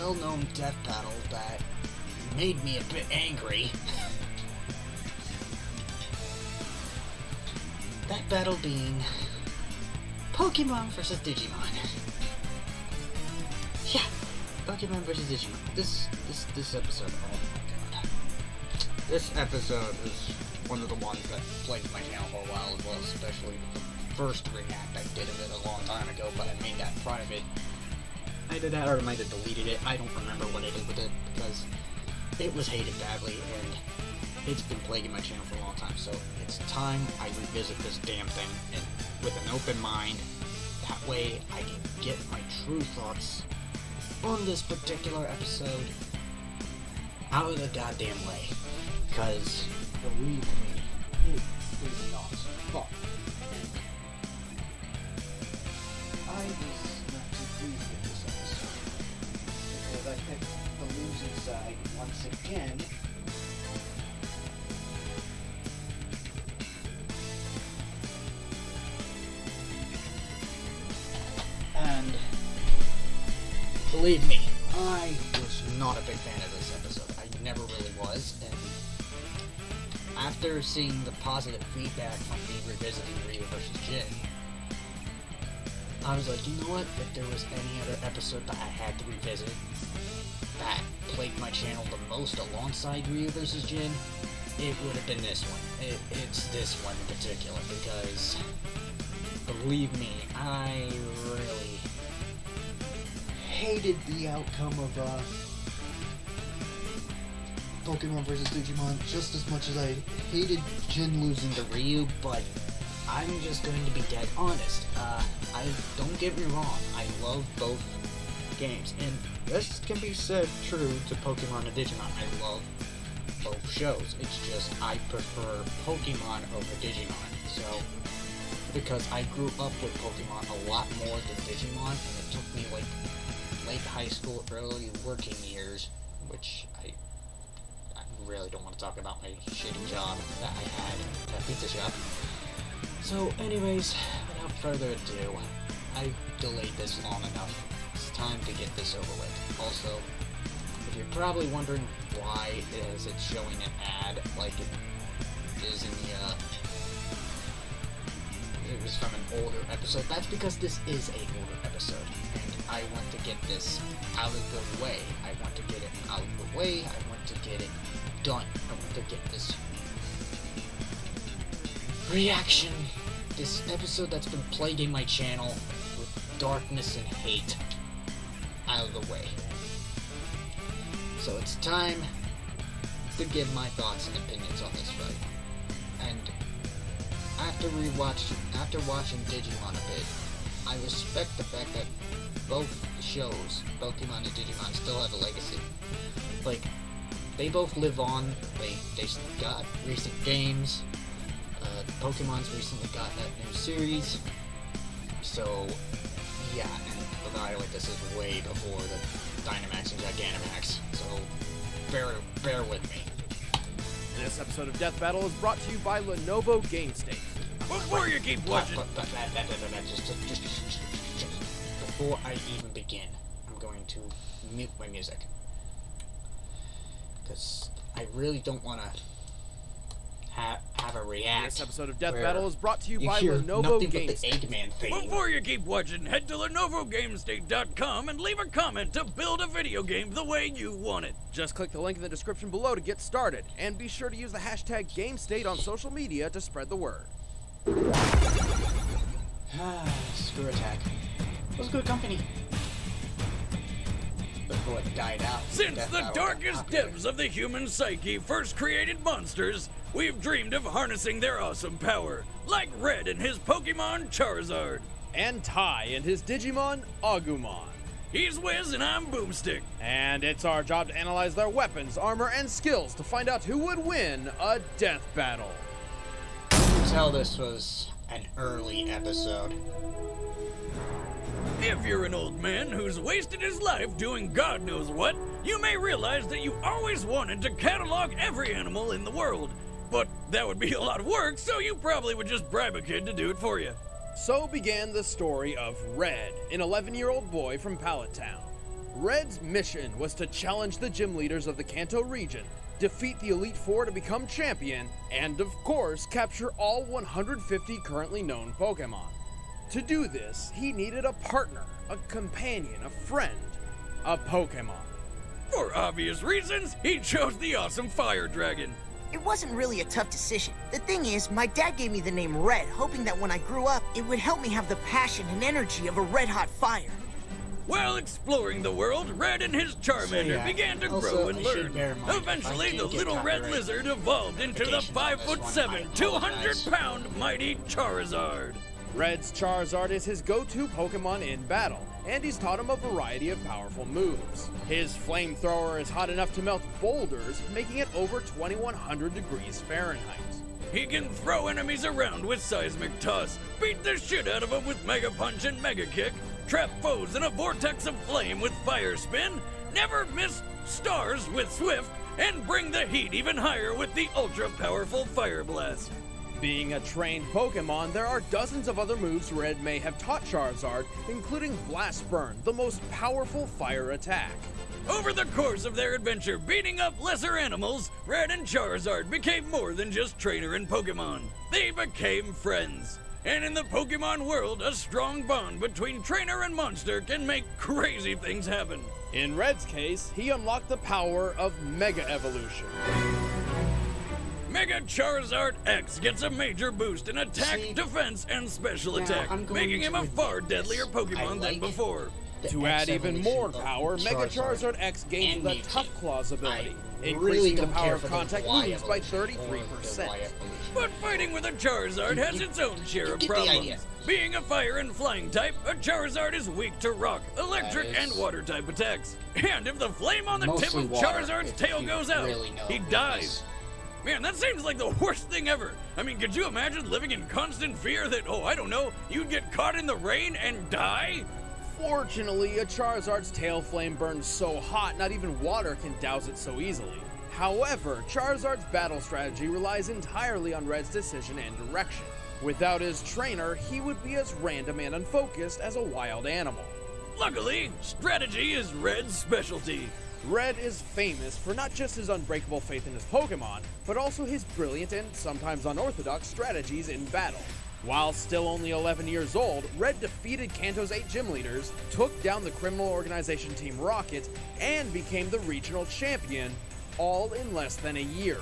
well-known death battle that made me a bit angry. That battle being Pokemon vs. Digimon. Yeah, Pokemon vs. Digimon. This episode, oh my god. This episode is one of the ones that plagued my channel for a while as well, especially the first react I did of it a long time ago, but I made that private. I did that, or I might have deleted it. I don't remember what I did with it, because it was hated badly, and it's been plaguing my channel for a long time, so it's time I revisit this damn thing and with an open mind. That way I can get my true thoughts on this particular episode out of the goddamn way. Because, believe me, it is not fun. I was not too pleased with this episode, because I picked the losing side once again. And believe me, I was not a big fan of this episode. I never really was, and after seeing the positive feedback from me revisiting Ryu vs. Jin, I was like, you know what, if there was any other episode that I had to revisit that plagued my channel the most alongside Ryu vs. Jin, it would have been this one. It's this one in particular, because believe me, I really hated the outcome of Pokemon vs. Digimon just as much as I hated Jin losing to Ryu, but I'm just going to be dead honest. Don't get me wrong, I love both games, and this can be said true to Pokemon and Digimon. I love both shows. It's just I prefer Pokemon over Digimon, so because I grew up with Pokemon a lot more than Digimon, and it took me like late high school, early working years, which I really don't want to talk about my shitty job that I had at a pizza shop. So anyways, without further ado, I delayed this long enough. It's time to get this over with. Also, if you're probably wondering why it's showing an ad like it is in the it was from an older episode, that's because this is a older episode, and I want to get this out of the way. I want to get it out of the way. I want to get it done. I want to get this reaction, this episode that's been plaguing my channel with darkness and hate, out of the way. So it's time to give my thoughts and opinions on this fight. And after watching Digimon a bit, I respect the fact that both shows, Pokemon and Digimon, still have a legacy. Like, they both live on. They got recent games. Pokemon's recently got that new series. So, yeah, and by the way, this is way before the Dynamax and Gigantamax. So, bear with me. This episode of Death Battle is brought to you by Lenovo Game State. Before you keep watching, just before I even begin, I'm going to mute my music, because I really don't want to have a react. This episode of Death Battle is brought to you by Lenovo nothing Game but the State. Eggman thing. Before you keep watching, head to LenovoGameState.com and leave a comment to build a video game the way you want it. Just click the link in the description below to get started, and be sure to use the hashtag GameState on social media to spread the word. Screw Attack. It was good company. Before it died out. Since the darkest depths of the human psyche first created monsters, we've dreamed of harnessing their awesome power, like Red and his Pokemon Charizard. And Ty and his Digimon Agumon. He's Wiz and I'm Boomstick. And it's our job to analyze their weapons, armor, and skills to find out who would win a death battle. You can tell this was an early episode. If you're an old man who's wasted his life doing God knows what, you may realize that you always wanted to catalog every animal in the world. But that would be a lot of work, so you probably would just bribe a kid to do it for you. So began the story of Red, an 11-year-old boy from Pallet Town. Red's mission was to challenge the gym leaders of the Kanto region, defeat the Elite Four to become champion, and of course, capture all 150 currently known Pokemon. To do this, he needed a partner, a companion, a friend, a Pokemon. For obvious reasons, he chose the awesome Fire Dragon. It wasn't really a tough decision. The thing is, my dad gave me the name Red, hoping that when I grew up, it would help me have the passion and energy of a red-hot fire. While exploring the world, Red and his Charmander began to grow and learn. Eventually, the little red lizard evolved into the 5'7", 200-pound mighty Charizard. Red's Charizard is his go-to Pokemon in battle, and he's taught him a variety of powerful moves. His flamethrower is hot enough to melt boulders, making it over 2100 degrees Fahrenheit. He can throw enemies around with Seismic Toss, beat the shit out of them with Mega Punch and Mega Kick, trap foes in a vortex of flame with Fire Spin, never miss stars with Swift, and bring the heat even higher with the ultra-powerful Fire Blast. Being a trained Pokemon, there are dozens of other moves Red may have taught Charizard, including Blast Burn, the most powerful fire attack. Over the course of their adventure beating up lesser animals, Red and Charizard became more than just trainer and Pokemon. They became friends. And in the Pokemon world, a strong bond between trainer and monster can make crazy things happen. In Red's case, he unlocked the power of Mega Evolution. Mega Charizard X gets a major boost in attack, defense, and special attack, making him a far deadlier Pokemon than before. To add even more power, Mega Charizard X gains the Tough Claws ability, increasing the power of contact moves by 33%. But fighting with a Charizard has its own share of problems. Being a fire and flying type, a Charizard is weak to rock, electric, and water type attacks. And if the flame on the tip of Charizard's tail goes out, he dies. Man, that seems like the worst thing ever. I mean, could you imagine living in constant fear that, oh, I don't know, you'd get caught in the rain and die? Fortunately, a Charizard's tail flame burns so hot, not even water can douse it so easily. However, Charizard's battle strategy relies entirely on Red's decision and direction. Without his trainer, he would be as random and unfocused as a wild animal. Luckily, strategy is Red's specialty. Red is famous for not just his unbreakable faith in his Pokemon, but also his brilliant and sometimes unorthodox strategies in battle. While still only 11 years old, Red defeated Kanto's 8 gym leaders, took down the criminal organization Team Rocket, and became the regional champion, all in less than a year.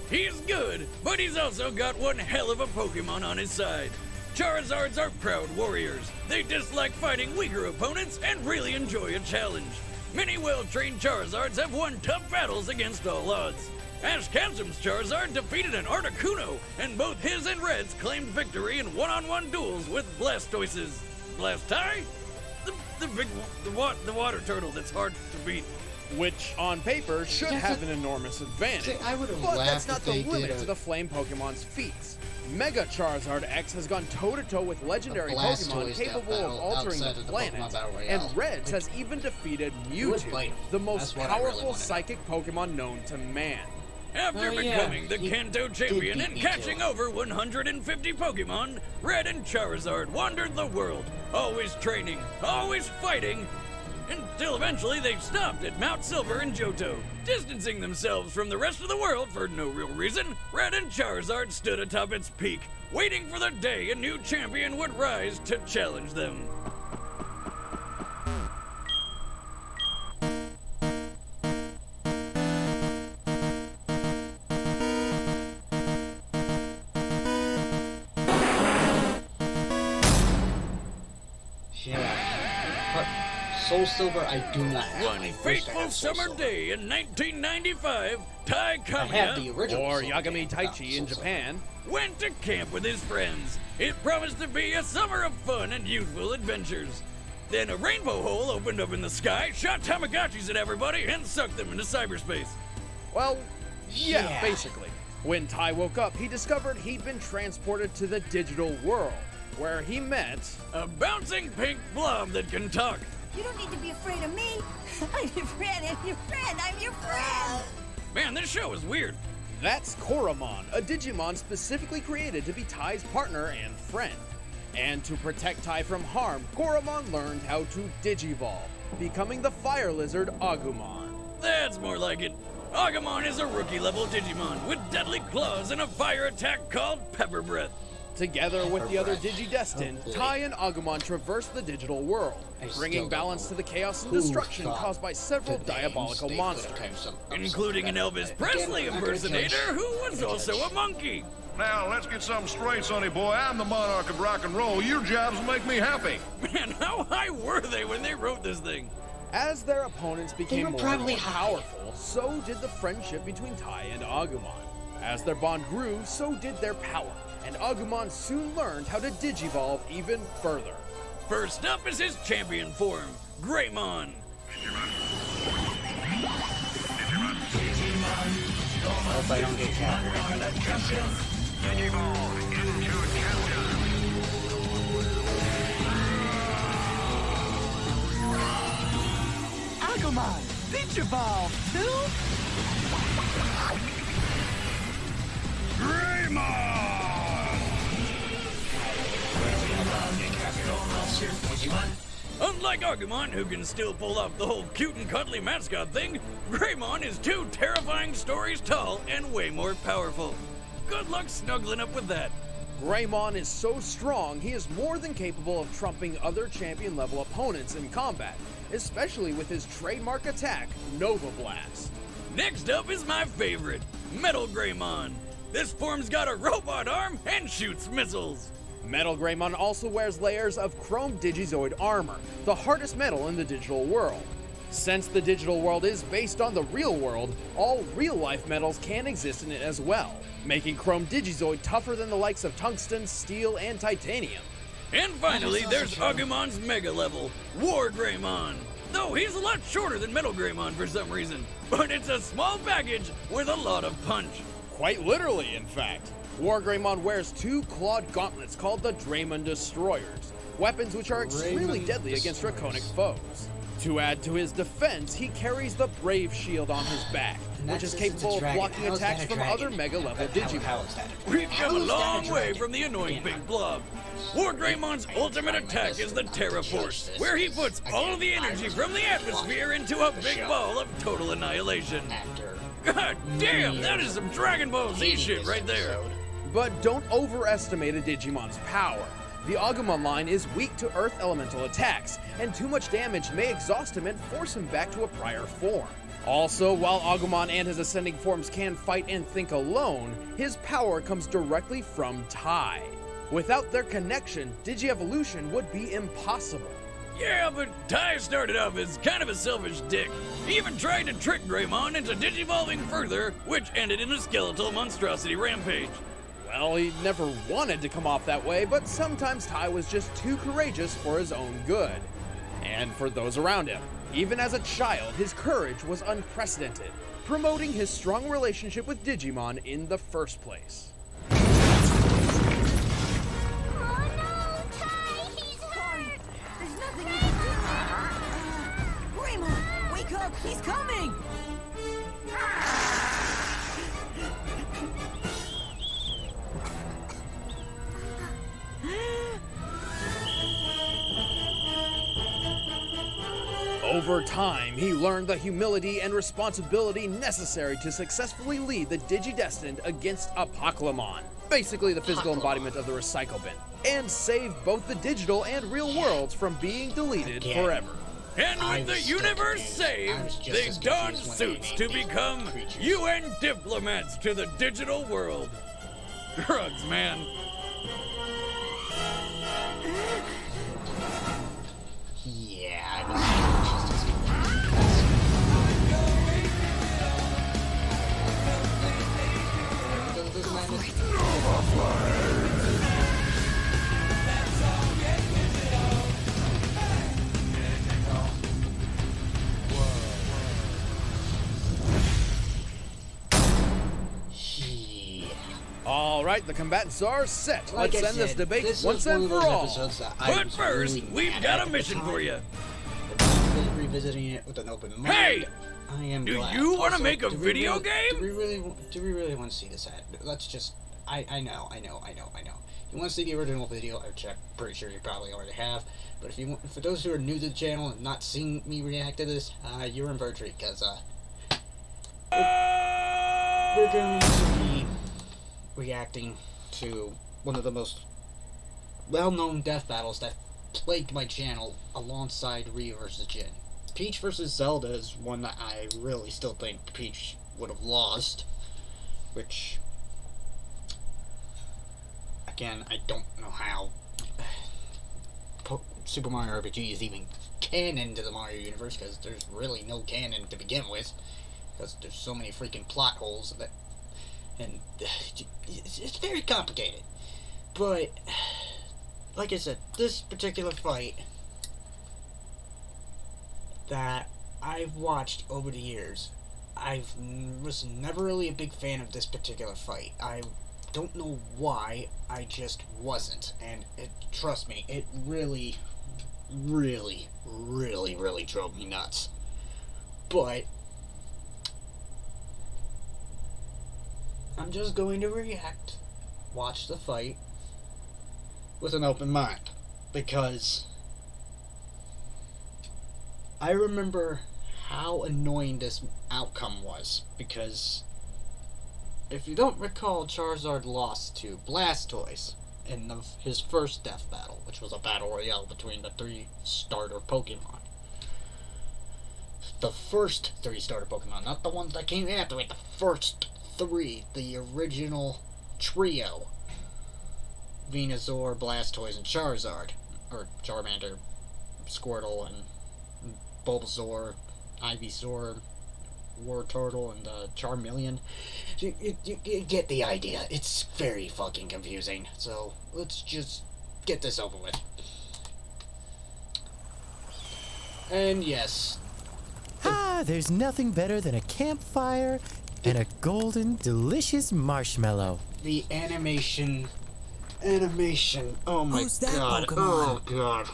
He's good, but he's also got one hell of a Pokemon on his side. Charizards are proud warriors. They dislike fighting weaker opponents and really enjoy a challenge. Many well-trained Charizards have won tough battles against all odds. Ash Ketchum's Charizard defeated an Articuno, and both his and Red's claimed victory in one-on-one duels with Blastoise's Blastai? The water turtle that's hard to beat. Which, on paper, should have an enormous advantage. But that's not the limit to the flame Pokemon's feats. Mega Charizard X has gone toe-to-toe with legendary Pokemon capable of altering the planet, and Red's has even defeated Mewtwo, the most powerful psychic Pokemon known to man. After becoming the Kanto champion and catching over 150 Pokemon, Red and Charizard wandered the world, always training, always fighting, until eventually they stopped at Mount Silver in Johto. Distancing themselves from the rest of the world for no real reason, Red and Charizard stood atop its peak, waiting for the day a new champion would rise to challenge them. Soul Silver, I do not have. One fateful summer day in 1995, Tai I have the Kamiya, original. Or Soul Yagami Silver. Taichi in Japan. went to camp with his friends. It promised to be a summer of fun and youthful adventures. Then a rainbow hole opened up in the sky, shot Tamagotchis at everybody, and sucked them into cyberspace. Well, yeah, basically. When Tai woke up, he discovered he'd been transported to the digital world, where he met a bouncing pink blob that can talk. You don't need to be afraid of me. I'm your friend, I'm your friend, I'm your friend. Man, this show is weird. That's Koromon, a Digimon specifically created to be Tai's partner and friend. And to protect Tai from harm, Koromon learned how to Digivolve, becoming the fire lizard Agumon. That's more like it. Agumon is a rookie-level Digimon with deadly claws and a fire attack called Pepper Breath. Together with the other Digidestined, Tai and Agumon traverse the digital world, bringing balance to the chaos and destruction caused by several diabolical monsters. Including an Elvis Presley impersonator who was also a monkey. Now, let's get something straight, sonny boy. I'm the monarch of rock and roll. Your jobs will make me happy. Man, how high were they when they wrote this thing? As their opponents became were more and probably more high. powerful, so did the friendship between Tai and Agumon. As their bond grew, so did their power, and Agumon soon learned how to digivolve even further. First up is his champion form, Greymon. Hope I don't get captured. Agumon, Digivolve, too? Unlike Agumon, who can still pull off the whole cute and cuddly mascot thing, Greymon is 2 terrifying stories tall and way more powerful. Good luck snuggling up with that. Greymon is so strong, he is more than capable of trumping other champion-level opponents in combat, especially with his trademark attack, Nova Blast. Next up is my favorite, Metal Greymon. This form's got a robot arm and shoots missiles. Metal Greymon also wears layers of chrome Digizoid armor, the hardest metal in the digital world. Since the digital world is based on the real world, all real-life metals can exist in it as well, making chrome Digizoid tougher than the likes of tungsten, steel, and titanium. And finally, there's Agumon's mega level, War Greymon. Though he's a lot shorter than Metal Greymon for some reason, but it's a small package with a lot of punch. Quite literally, in fact. War Greymon wears 2 clawed gauntlets called the Draymond Destroyers, weapons which are extremely deadly against draconic foes. To add to his defense, he carries the Brave Shield on his back, which is capable of blocking attacks from other mega-level Digimon. We've come a long way from the annoying big blob. War Greymon's ultimate attack is the Terra Force, where he puts all the energy from the atmosphere into a big ball of total annihilation. God damn, that is some Dragon Ball Z shit right there. But don't overestimate a Digimon's power. The Agumon line is weak to Earth Elemental attacks, and too much damage may exhaust him and force him back to a prior form. Also, while Agumon and his ascending forms can fight and think alone, his power comes directly from Tai. Without their connection, Digievolution would be impossible. Yeah, but Tai started off as kind of a selfish dick. He even tried to trick Greymon into digivolving further, which ended in a skeletal monstrosity rampage. Well, he never wanted to come off that way, but sometimes Tai was just too courageous for his own good. And for those around him. Even as a child, his courage was unprecedented, promoting his strong relationship with Digimon in the first place. Oh no, Tai, he's hurt! There's nothing you can do. Greymon, wake up, he's coming! Over time, he learned the humility and responsibility necessary to successfully lead the Digidestined against Apoclymon, basically the physical embodiment of the recycle bin, and save both the digital and real worlds from being deleted forever. And with the universe saved, they donned suits to become UN diplomats to the digital world. Drugs, man. Yeah, I was just All right, the combatants are set. Like Let's I end this said, debate this once was one and of for those all. episodes that I But was first, really we've mad got at a the mission time. for you. Revisiting it with an open mind. Hey! I am Do glad. you want to Also, make a do we video really- game? Do we really want to see this ad? Let's just. I know. He wants to see the original video, which I'm pretty sure you probably already have. But if you want, for those who are new to the channel and not seen me react to this, you're in for a treat, because we're going to be reacting to one of the most well-known death battles that plagued my channel alongside Ryu vs. Jin. Peach vs. Zelda is one that I really still think Peach would have lost, which, again, I don't know how Super Mario RPG is even canon to the Mario universe, because there's really no canon to begin with, because there's so many freaking plot holes that, and it's very complicated. But like I said, this particular fight that I've watched over the years, I was never really a big fan of this particular fight. I don't know why, I just wasn't. And trust me, it really drove me nuts. But I'm just going to react, watch the fight with an open mind, because I remember how annoying this outcome was, because if you don't recall, Charizard lost to Blastoise in his first death battle, which was a battle royale between the 3 starter Pokemon. The first 3 starter Pokemon, not the ones that came after it, the first 3, the original trio. Venusaur, Blastoise, and Charizard. Or Charmander, Squirtle, and Bulbasaur, Ivysaur, Wartortle, and Charmeleon. You get the idea. It's very fucking confusing. So, let's just get this over with. And yes. There's nothing better than a campfire and a golden, delicious marshmallow. The animation. Oh my Who's that god. Pokemon? Oh god.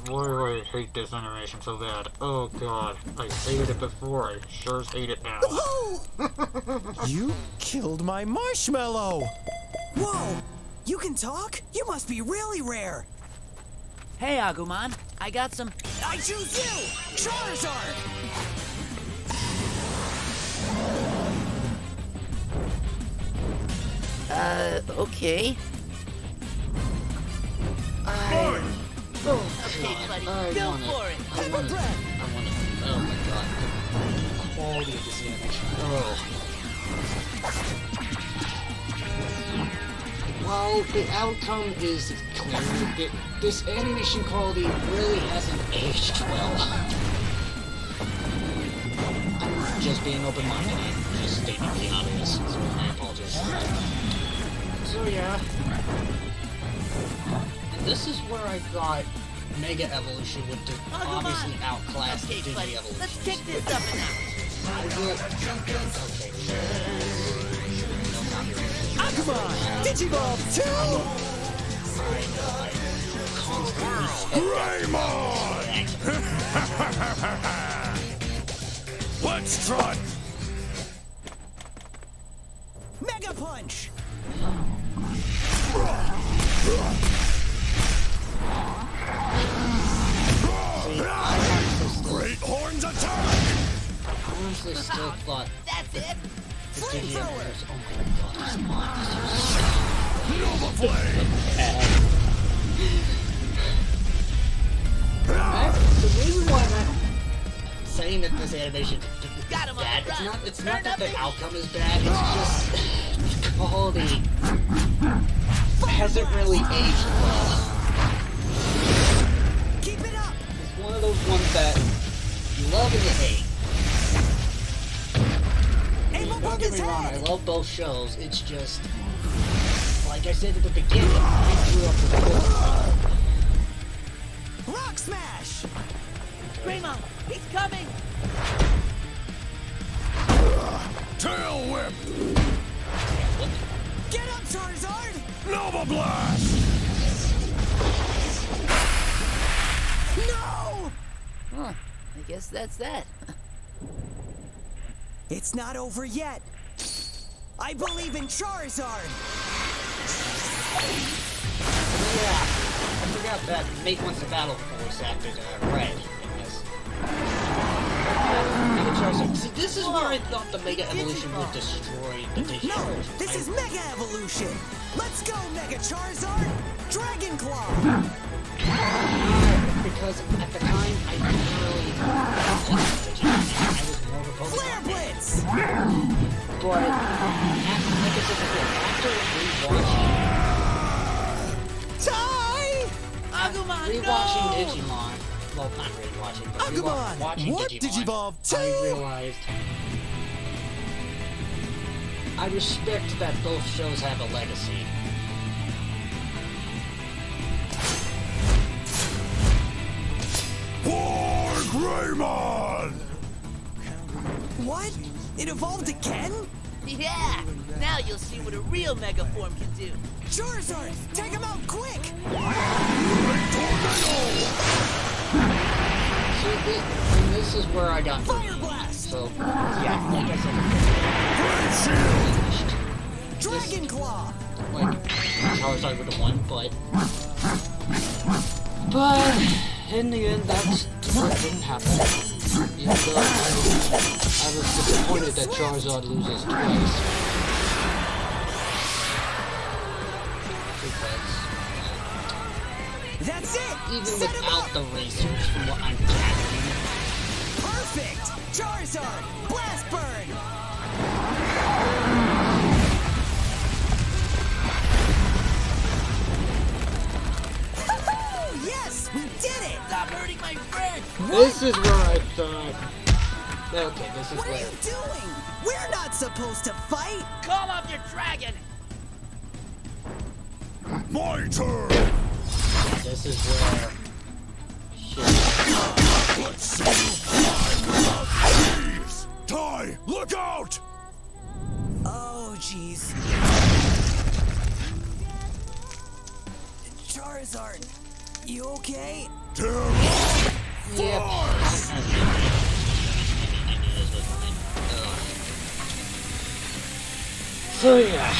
Why do I hate this animation so bad? Oh god. I hated it before. I sure hate it now. You killed my marshmallow! Whoa! You can talk? You must be really rare. Hey, Agumon, I got some. I choose you! Charizard! Okay. Oh Okay, god. buddy, go for it. I want it. Oh my god. The quality of this animation. Oh. While the outcome is clear, this animation quality really hasn't aged well. I'm just being open-minded and just stating the obvious, so I apologize. So yeah. And this is where I thought Mega Evolution would obviously outclass the Okay, buddy, Digi-Evolution. let's kick this up a notch. I will... Okay. No copyright. Agumon! Digivolve 2! I know, I constantly... Let's try. Mega Punch! Great horns attack! I honestly still thought That's it. the Digi-Evolution... Oh my god, this mod is Nova Flame! The reason why I'm saying that this animation is Got him on bad, the run. it's not Turn that up the the- outcome is bad, it's just the quality hasn't really aged well. Keep it up! It's one of those ones that you love and you hate. Aim Don't above get his me wrong, I head! love both shows, it's just, like I said at the beginning, I grew up with both. Rock Smash! Grandma, he's coming. Tail whip! Get up, Charizard! Nova Blast! No! Huh, I guess that's that. It's not over yet. I believe in Charizard. Yeah, I forgot that Mate wants to battle voice acted Red in this. Mega Charizard. See, this is where I thought the Mega Evolution would destroy the Digimon. No, this is Mega Evolution. Let's go, Mega Charizard. Dragon Claw. Because at the time, I didn't really like Digimon. I was more of a Pokemon Flare fan. Blitz. But, like I said before, after rewatching Agumon, rewatching no! Digimon, well, not rewatching, but Agumon, watching Warp Digimon, Digivolve 2. I realized I respect that both shows have a legacy. Greymon! What? It evolved again? Yeah! Now you'll see what a real Mega form can do. Charizard, take him out quick! See, this is where I got Fire Blast! So, yeah, like I said, Dragon Claw! like, Charizard would have won, but in the end, that's what didn't happen. Even though I was disappointed that Charizard loses twice. Because, That's it! even Set him without up! the research, from what I'm gathering, Perfect! Charizard, Blast Burn! Yes, we did it! Stop hurting my friend! this is where I thought, okay, this is What are where, you doing? We're not supposed to fight! Call off your dragon! My turn! this is where, shit. Let's see you fly without leaves! Ty, look out! Oh, jeez. Charizard, you okay? Yep. So yeah,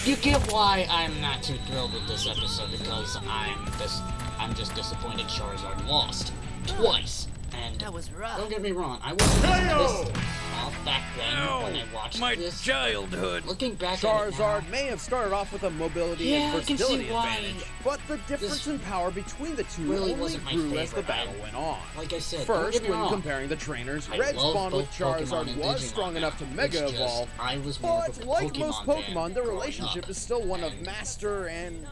you get why I'm not too thrilled with this episode, because I'm just disappointed Charizard lost twice. And That was rough. don't get me wrong, I wasn't pissed off back then when I watched My this. childhood. Looking back at it Charizard now, may have started off with a mobility Yeah, and I can see versatility why advantage, but the difference this in power between the two really only wasn't my grew as the favorite. battle went on. like I said, don't First, get me when wrong. comparing the trainers, I Red's love bond with both Pokemon Charizard and was Digimon strong enough to now. Mega It's just, Evolve, I was more of but a like Pokemon most fan Pokemon, the growing relationship up. is still one of And master and,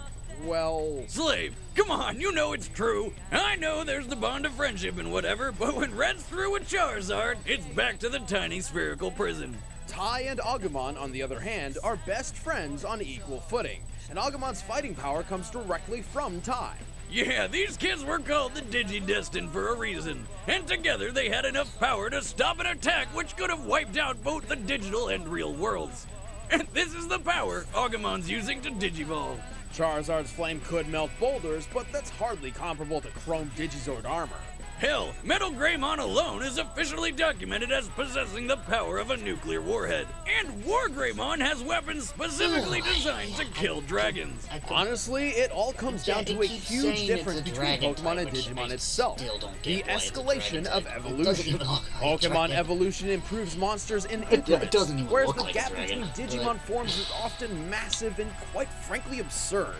well... Slave, come on, you know it's true. I know there's the bond of friendship and whatever, but when Red's through with Charizard, it's back to the tiny spherical prison. Tai and Agumon, on the other hand, are best friends on equal footing, and Agumon's fighting power comes directly from Tai. Yeah, these kids were called the Digi-Destined for a reason, and together they had enough power to stop an attack which could have wiped out both the digital and real worlds. And this is the power Agumon's using to Digivolve. Charizard's flame could melt boulders, but that's hardly comparable to Chrome Digizord armor. Hell, Metal Greymon alone is officially documented as possessing the power of a nuclear warhead. And War Greymon has weapons specifically designed to kill dragons. Honestly, it all comes down to a keeps huge saying difference it's a between dragon Pokemon type, and which Digimon I itself. still don't The get why it's a escalation dragon of type. It doesn't evolution. even look like a Pokemon dragon. evolution improves monsters in It increments, doesn't even whereas look the like a gap dragon, between but- Digimon forms is often massive and quite frankly absurd.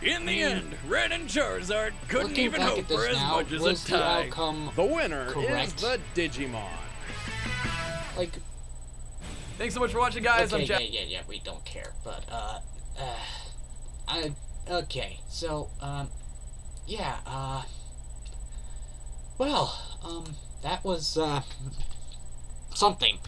In the end, Red and Charizard couldn't Looking even back hope at this for as now, much as a was the tie. outcome The winner correct? is the Digimon. Like, Thanks so much for watching, guys. I'm okay, Jack. yeah, we don't care, but, okay, so, yeah, well, that was, something,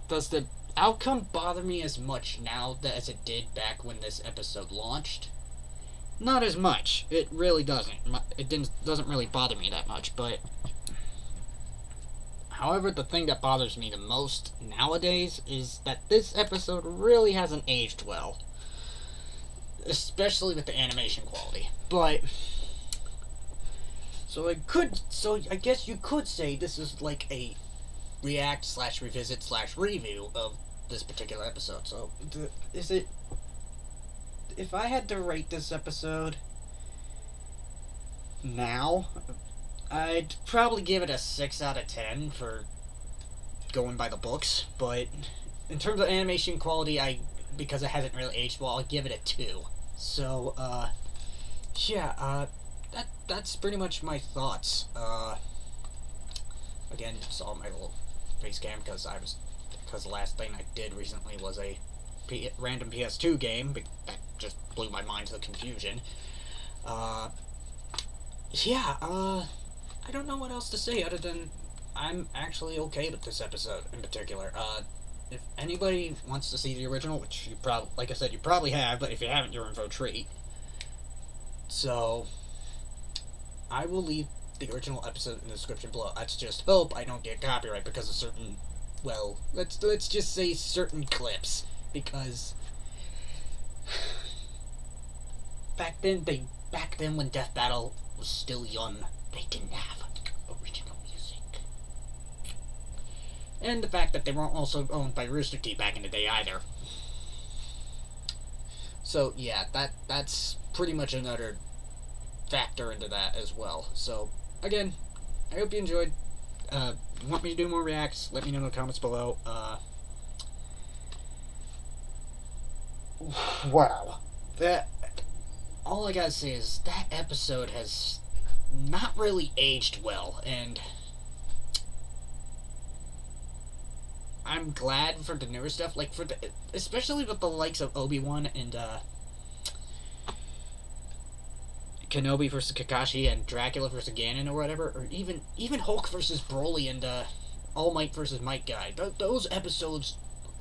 does the outcome bother me as much now as it did back when this episode launched? Not as much. It really doesn't. Doesn't really bother me that much, but however, the thing that bothers me the most nowadays is that this episode really hasn't aged well. Especially with the animation quality. But so I guess you could say this is like a react slash revisit slash review of this particular episode. So, is it... If I had to rate this episode now, I'd probably give it a 6 out of 10 for going by the books, but in terms of animation quality, because it hasn't really aged well, I'll give it a 2. So, yeah, that's pretty much my thoughts. Again, saw my little face cam because the last thing I did recently was a random PS2 game that just blew my mind to the confusion. Yeah, I don't know what else to say other than I'm actually okay with this episode in particular. If anybody wants to see the original, which you probably, like I said, you probably have, but if you haven't, you're in for a treat. So, I will leave the original episode in the description below. Let's just hope I don't get copyright because of certain, well, let's just say certain clips, because back then when Death Battle was still young, they didn't have original music. And the fact that they weren't also owned by Rooster Teeth back in the day either. So yeah, that's pretty much another factor into that as well. So again, I hope you enjoyed. Want me to do more reacts? Let me know in the comments below. Wow. All I gotta say is that episode has not really aged well, and I'm glad for the newer stuff, like especially with the likes of Obi-Wan and Kenobi versus Kakashi and Dracula versus Ganon or whatever, or even Hulk versus Broly and All Might versus Might Guy. Those episodes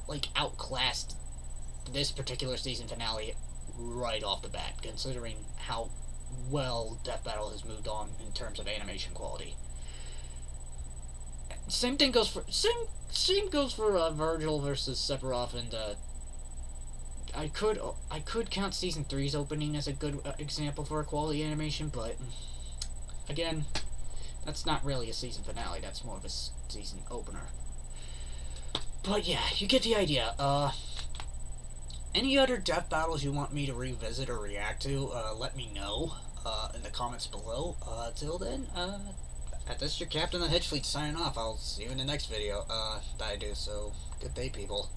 like outclassed this particular season finale right off the bat, considering how well Death Battle has moved on in terms of animation quality. Same goes for Virgil versus Sephiroth, and I could count season 3's opening as a good example for a quality animation, but again, that's not really a season finale. That's more of a season opener. But yeah, you get the idea. Any other Death Battles you want me to revisit or react to, let me know in the comments below. Till then, this is your Captain of the Hedge Fleet signing off. I'll see you in the next video that I do, so good day, people.